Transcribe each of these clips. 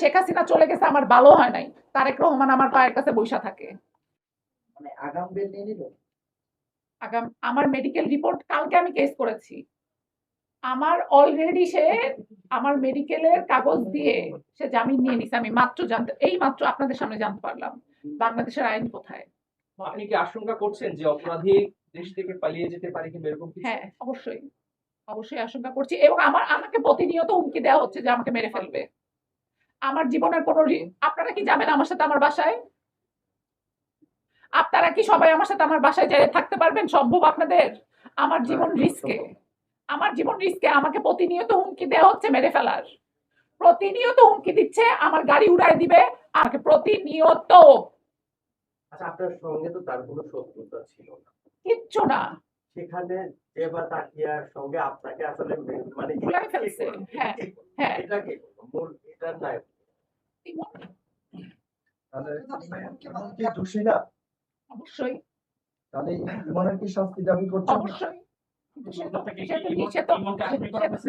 শেখ হাসিনা চলে গেছে আমার ভালো হয় নাই, তারেক রহমান আমার পায়ের কাছে বৈশা থাকে। মানে আগাম বের নিয়ে নিল। আমার মেডিকেল রিপোর্ট কালকে আমি কেস করেছি, আমার অলরেডি সে আমার মেডিকেলের কাগজ দিয়ে সে জামিন নিয়ে নিছে। আমি মাত্র এই মাত্র আপনাদের সামনে জানতে পারলাম বাংলাদেশের আইন কোথায়। আপনি কি আশঙ্কা করছেন যে অপরাধী দেশ থেকে পালিয়ে যেতে পারে কিংবা এরকম কিছু? হ্যাঁ, অবশ্যই অবশ্যই আশঙ্কা করছি, এবং আমাকে প্রতিনিয়ত হুমকি দেওয়া হচ্ছে যে আমাকে মেরে ফেলবে। আমার জীবনের কোনো আপনারা কি যাবেন আমার সাথে আমার বাসায়? আপনারা কি সবাই আমার সাথে আমার বাসায় যেয়ে থাকতে পারবেন? সম্ভব আপনাদের? আমার জীবন রিস্কে, আমার জীবন রিস্কে। আমাকে প্রতিনিয়ত হুমকি দেওয়া হচ্ছে মেরে ফেলার, প্রতিনিয়ত হুমকি দিচ্ছে আমার গাড়ি উড়ায় দিবে আমাকে প্রতিনিয়ত। আচ্ছা, আপনার সঙ্গে তো তার কোনো শত্রুতা ছিল না, কিচ্ছু না, সেখানে যে বা তাকিয়ার সঙ্গে আপনাকে আসলে মানে ভুলাই ফেলছে। হ্যাঁ হ্যাঁ, এটা কি মূল এটার নাই? তাহলে ইমন কি দোষী না? অবশ্যই তাহলে ইমনের কি শাস্তি দাবি করছেন? অবশ্যই।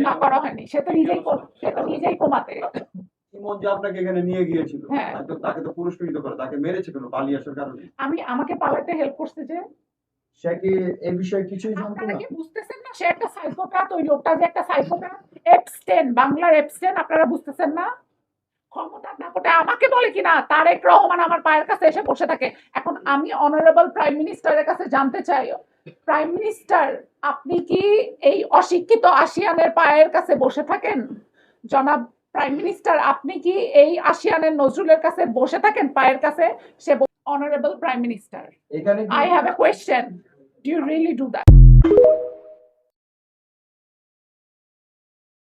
না করা হয়নি, সে তো নিজেই কোমাতে। ইমন যে আপনাকে এখানে নিয়ে গিয়েছিল, হ্যাঁ। তাকে তো পুরস্কৃত করে, তাকে মেরেছে কেন? পালিয়ে আসার কারণে। আমাকে পালাতে হেল্প করছে যে। সে কি এই বিষয়ে কিছুই জানতো আপনারা না? কি বুঝতেছেন না? সে একটা সাইকোপ্যাথ, ওই লোকটা যে একটা সাইকোপ্যাথ। এপস্টেন, বাংলার এপস্টেন, আপনারা বুঝতেছেন না? ক্ষমতার দাপটে আমাকে বলে কিনা তারেক রহমান আমার পায়ের কাছে এসে বসে থাকে। এখন আমি অনারেবল প্রাইম মিনিস্টারের কাছে জানতে চাই, প্রাইম মিনিস্টার আপনি কি এই অশিক্ষিত আসিয়ানের পায়ের কাছে বসে থাকেন? জনাব প্রাইম মিনিস্টার আপনি কি এই আসিয়ানের নজরুলের কাছে বসে থাকেন পায়ের কাছে? সে অনারেবল প্রাইম মিনিস্টার, এখানে I have a question. Do you really do that?